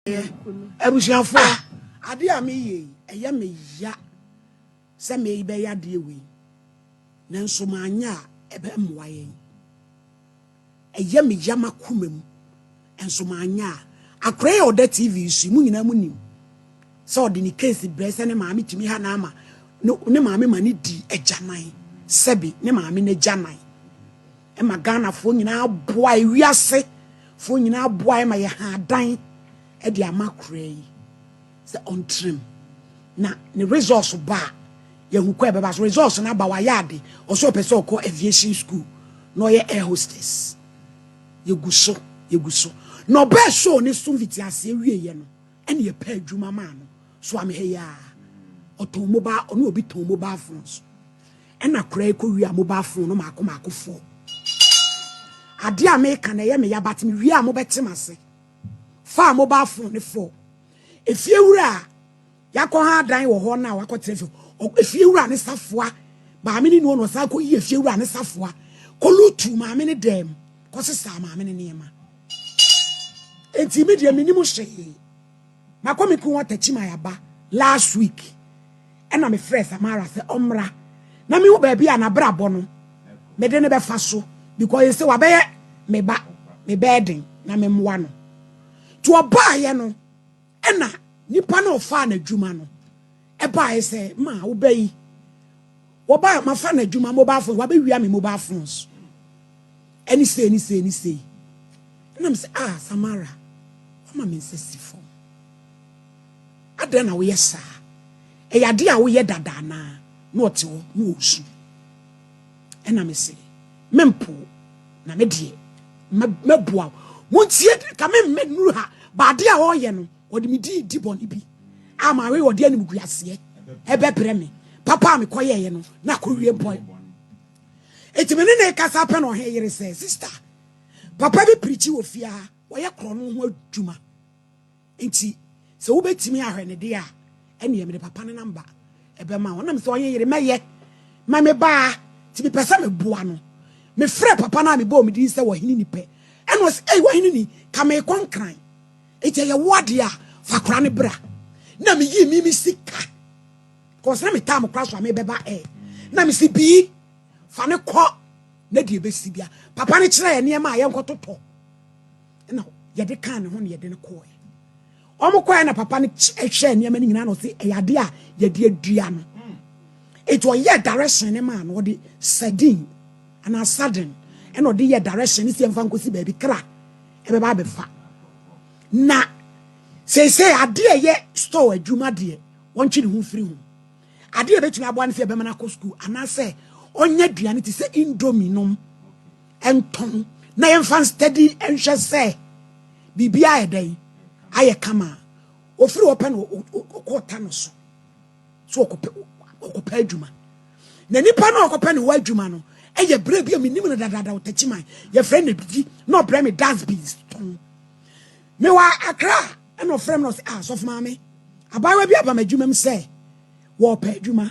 Ebusiafo ade a me ye eye me ya se me be ya de we nanso manya ebe mmoa yen eye me ya makomam enso manya akra oda TV su mu nyina mu nim so de ni case brese ne maame timi ha na ama ne maame mani di ejanan sebi ne maame ne janan e magana fo nyina aboa ewiase fo nyina aboa e ma ye ha dan e de amakra yi se on trim na ne resource ba ye hu kwa beba so resource na ba wa yade oso pese okọ aviation school no ye air hostess ye guso no be show ne sunviti ase wie ye no ene ye pa adwuma ma no so am he ya oton mobile ono obi ton mobile phones ena kura ko wi a mobile phone no mako fo ade a me kan ye me ya bat me wi a mo betemase fa mobile phone ne fo efie wura yakọ ha dan wo ho na wakọ trefi efie wura ne safoa ba me ni no sa ko yi efie wura ne safoa ko lutu ma me ne dem ko sesa ma me ne niema enti me de minimu hye makọ me ku watachi ma ya ba last week ena me fresh amara se omra na me wo ba bia na brabo no me de ne be fa so because you say wa be me ba me bedding na me mwa no to oba ye no ena nipa na ofa na dwuma no e ba ye say ma wo bayi wo ba ma fa na dwuma mobile phone wa be wia me mobile phones any say na me say Samara ma me insist for adana wo yesa e yade a wo ye dada na no ote wo no osu ena me say mempo na me die meboa montie ka me nuru ha ba de a wo ye no odi mi di boni bi ama we odi anim guase ebe pre me papa me koye ye no na ko wie boy etimene ne kasa pe no he yere say sister papa bi preach wo fia wo ye kro no ho adwuma enti se wo betimi ahwe ne de a ene ye me papa ne number ebe ma wona me se onye yere meye ma me ba ti me pesa me boa no me frɛ papa na me bo me din se wo hini ni pe ene wo se wo hini ni ka me konkran eti ye wode a fa kra ne bra na me yi mi sika ko se na me tam kra so me beba na me si bi fa ne kɔ na de be si bia papa ne kire ye ne ma ye nkototo na ye de kan ne ho ne ye de ne kɔ omo kwa na papa ne hwe ne ma ne nyina no se eyade a ye de adua no eto ye direction ne ma no de sardine ana sudden eno de ye direction ne se mfa nkosi ba bi kra e be ba be fa na say ade ye store adwuma de wonchi ne hu firi hu ade betumi abo ne fie be mana ko school ana say onya duane ti say indomie nom enton na ye mfa steady enhwe say bibia e dai aye kama ofiri open okota no so okopa adwuma na nipa na okopa ne wadwuma no eye bre bia minim na dada otachi man ye friend na bidi no bre me dance beats ton me wa akra e no frem no so of mama abawa bia ba madwuma m say wo pa adwuma